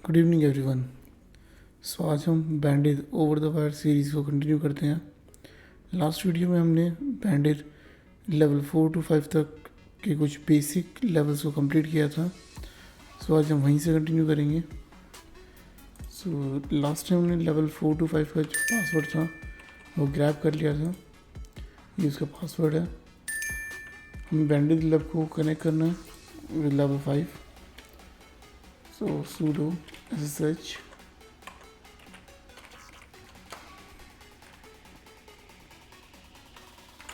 Good evening everyone. सो आज हम bandit over the wire series को कंटिन्यू करते हैं। लास्ट वीडियो में हमने बैंडिट लेवल 4 to 5 तक के कुछ बेसिक लेवल्स को कंप्लीट किया था। सो आज हम वहीं से कंटिन्यू करेंगे। सो लास्ट टाइम हमने लेवल 4 to 5 का जो पासवर्ड था वो ग्रैब कर लिया था। ये उसका पासवर्ड है। हमें बैंडिट लैब को कनेक्ट करना है with level 5। So sudo ssh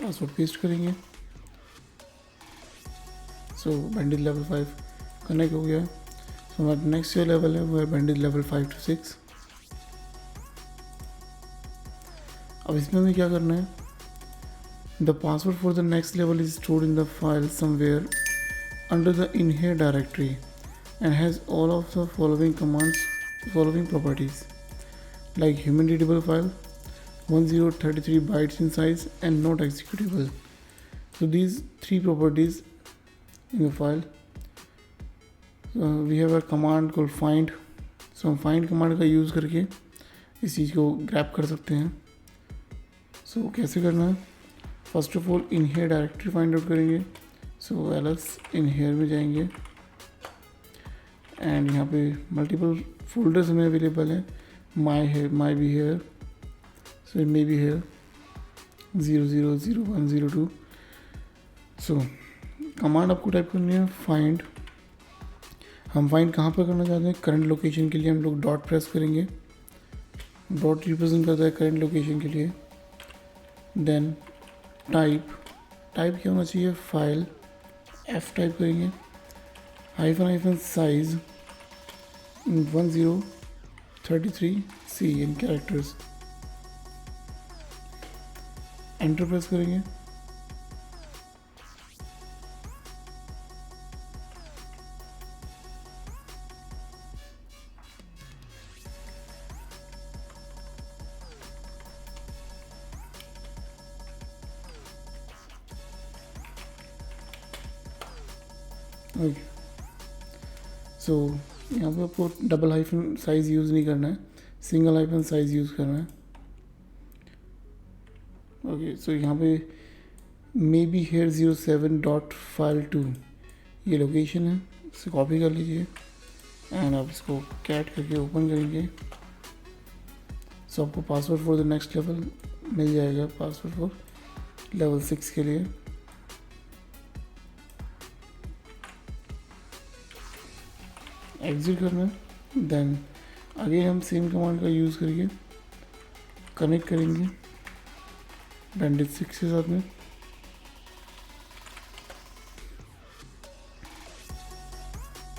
password paste करेंगे। सो बैंडिट लेवल 5 कनेक्ट हो गया। सो हमारा नेक्स्ट जो लेवल है वो है बैंडिट लेवल 5 to 6। अब इसमें हमें क्या करना है, the password for the next level is stored in the file somewhere under the inhere directory and has all of the following properties like human readable file, 1033 bytes in size and not executable. So these three properties in the file, we have a command called find. So हम find command का use करके इस चीज़ को grab कर सकते हैं। So कैसे करना है, first of all inhere directory find out करेंगे। So ls inhere में जाएंगे एंड यहाँ पे मल्टीपल फोल्डर्स में अवेलेबल है। May be here, so it may be here 000102। So command आपको टाइप करनी है फाइंड। हम फाइंड कहाँ पर करना चाहते हैं, करंट लोकेशन के लिए हम लोग डॉट प्रेस करेंगे। डॉट रिप्रेजेंट करता है करंट लोकेशन के लिए। देन टाइप क्या होना चाहिए, फाइल एफ टाइप करेंगे, हाइफन साइज 1033C इन कैरेक्टर्स, एंटर प्रेस करेंगे। ओके, सो यहाँ पे आपको डबल हाइफन साइज यूज़ नहीं करना है, सिंगल हाइफन साइज यूज़ करना है। ओके, सो यहाँ पे मे बी हेयर 07.file2 ये लोकेशन है, इसे कॉपी कर लीजिए एंड आप इसको कैट करके ओपन करेंगे। सो आपको password for the next level मिल जाएगा, पासवर्ड फॉर लेवल 6 के लिए। एग्जिट करना है। देन अगेन हम सेम कमांड का यूज़ करके कनेक्ट करेंगे बैंडिट 6 के साथ में।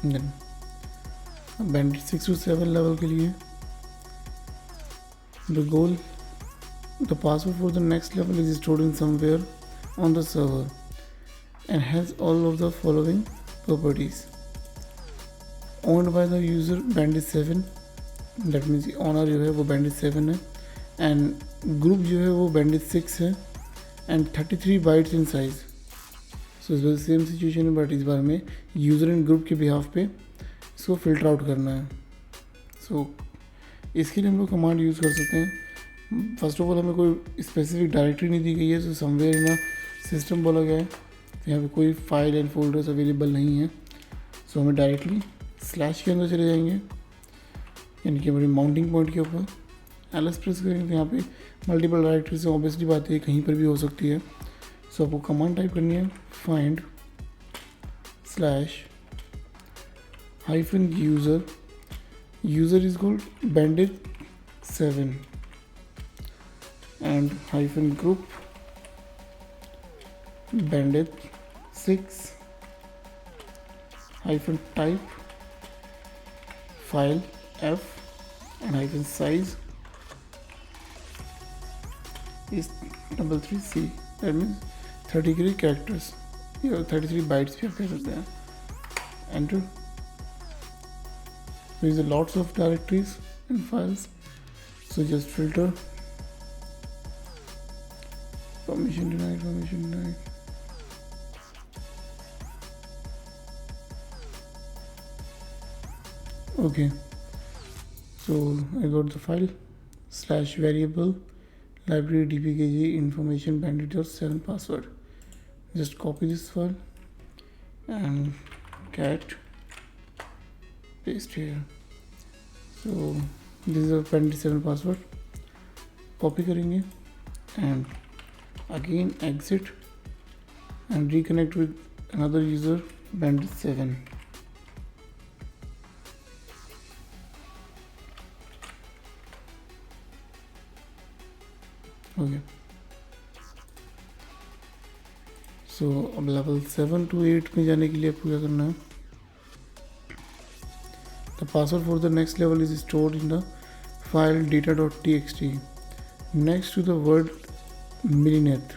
देन बैंडिट 6 to 7 लेवल के लिए the goal, the password for the next level is stored in somewhere on the server and has all of the following properties. Owned by the user bandit 7, that means owner जो है वो bandit 7 है and group जो है वो bandit 6 है and 33 bytes in size. सो इस बार same situation है, बट इस बार में यूज़र एंड ग्रुप के बिहाफ पे इसको फिल्टर आउट करना है। सो इसके लिए हम लोग कमांड यूज़ कर सकते हैं। फर्स्ट ऑफ ऑल हमें कोई स्पेसिफिक डायरेक्टरी नहीं दी गई है, सो समवेयर इन सिस्टम बोला गया है, यहाँ पे कोई फाइल एंड फोल्डर्स अवेलेबल नहीं है। सो हमें डायरेक्टली स्लैश के अंदर चले जाएंगे, यानी कि हमारे माउंटिंग पॉइंट के ऊपर एलएस प्रेस करेंगे तो यहाँ पे मल्टीपल डायरेक्टरी से ऑब्वियसली बात है कहीं पर भी हो सकती है। सो आपको कमांड टाइप करनी है find slash hyphen user is called bandit 7 and hyphen group bandit 6 hyphen type file f and hyphen size is 33C, that means 33 characters या 33 bytes भी आप कह सकते हैं। enter, there is a lots of directories and files, so just filter, permission denied। Okay, So I got the file slash variable library dpkg information bandit.7 password. Just copy this file and cat paste here. So this is a bandit7 password. Copy करेंगे and again exit and reconnect with another user bandit7. Okay, so अब level 7 to 8 में जाने के लिए आपको क्या करना है? The password for the next level is stored in the file data.txt next to the word मिलीनेट.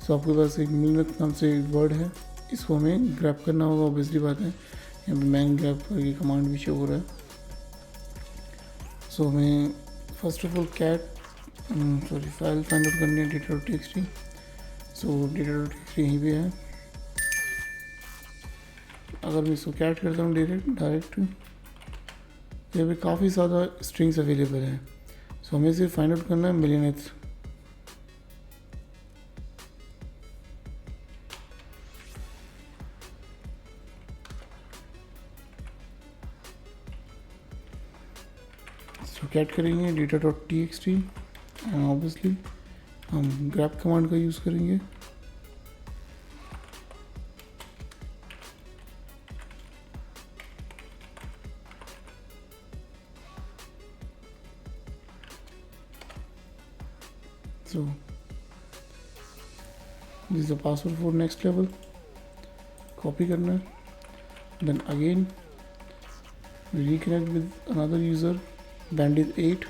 सो आपके पास एक मिलीनेट नाम से एक वर्ड है, इसको हमें ग्रैब करना होगा. ऑब्वियसली बात है, यहाँ पे मैन ग्रैब करके कमांड भी शो हो रहा है. सो हमें first of all file find out करनी है data.txt. सो data.txt यहीं पे है. अगर मैं इसको कैट करता हूँ डायरेक्ट यहाँ पे काफ़ी ज़्यादा स्ट्रिंग्स अवेलेबल हैं. सो हमें सिर्फ फाइंड आउट करना है मिलीनेट. सो कैट करेंगे data.txt एंड ऑब्वियसली हम ग्रैब कमांड का यूज़ करेंगे. So this is the password for next level. Copy करना है. Then again reconnect with another user bandit8.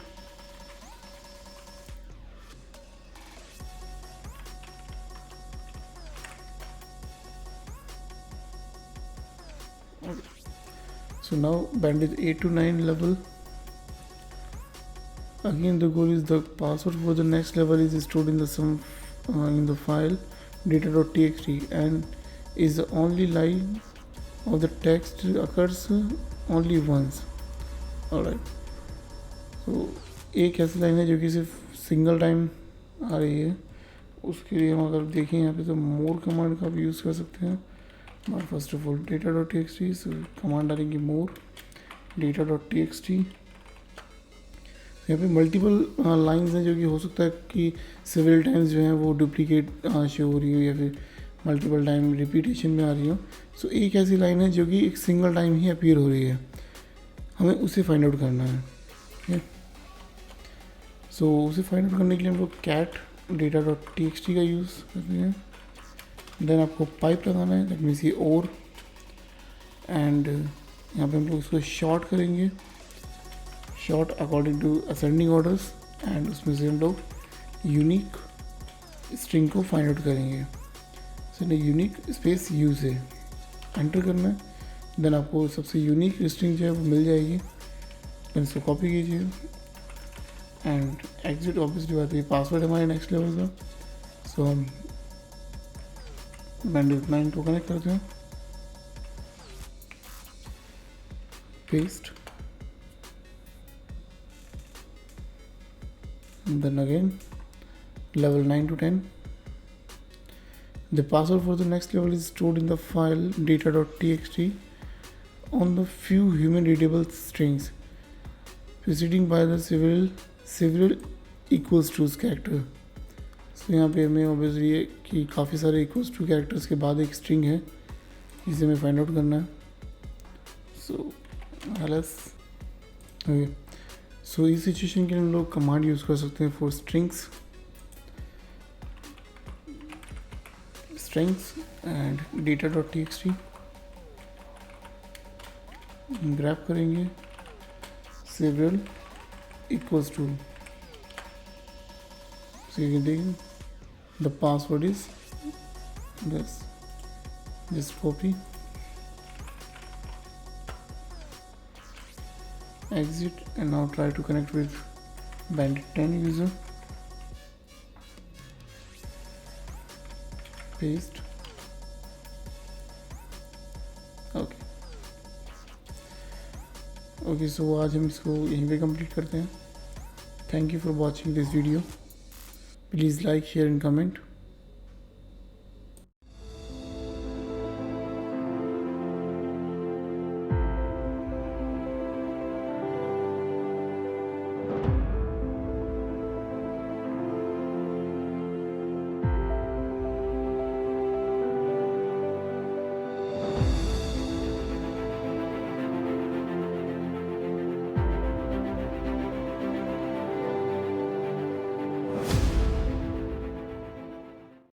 Okay. So now bandit 8 to 9 level. Again the goal is the password for the next level is stored in the file data.txt and is the only line of the text occurs only once. Alright, so एक ऐसी line है जो कि सिर्फ single time आ रही है. उसके लिए हम अगर देखें यहाँ पे तो मोर कमांड का भी यूज़ कर सकते हैं. But first of all data.txt command डालेंगे मोर data.txt. यहाँ पे मल्टीपल लाइंस हैं जो कि हो सकता है कि सेवरल टाइम्स जो हैं वो डुप्लीकेट शो हो रही हो या फिर मल्टीपल टाइम रिपीटेशन में आ रही हो. सो एक ऐसी लाइन है जो कि एक सिंगल टाइम ही अपीयर हो रही है, हमें उसे फाइंड आउट करना है. ठीक है, सो उसे फाइंड आउट करने के लिए हम लोग कैट data.txt का यूज़ करते हैं. देन आपको पाइप लगाना है, दैट मीन्स ये और एंड यहाँ पे हम लोग इसको शॉर्ट करेंगे, sort according to ascending orders and उसमें से हम लोग यूनिक स्ट्रिंग को फाइंड आउट करेंगे. सो यूनिक स्पेस यू से एंटर करना है. देन आपको सबसे यूनिक स्ट्रिंग जो है वो मिल जाएगी. देन इसको कॉपी कीजिए एंड एग्जिट. ऑब्वियसली बात है, पासवर्ड हमारे नेक्स्ट लेवल का. सो हम bandit9 को कनेक्ट करते हैं, paste. Then again level 9 to 10. The password for the next level is stored in the file data.txt on the few human readable strings preceding by the several equals to character. So यहाँ पे हमें obviously है कि काफ़ी सारे equals to characters के बाद एक string है जिसे हमें फाइंड आउट करना है. सो ls ओके. सो इस सिचुएशन के लिए हम लोग कमांड यूज़ कर सकते हैं for strings and data.txt. Grab करेंगे several equals to. So you can take the password is this. Just copy, exit, and now try to connect with bandit10 user. Paste. Okay. Okay, so आज हम इसको यहीं पे complete करते हैं। Thank you for watching this video. Please like, share and comment.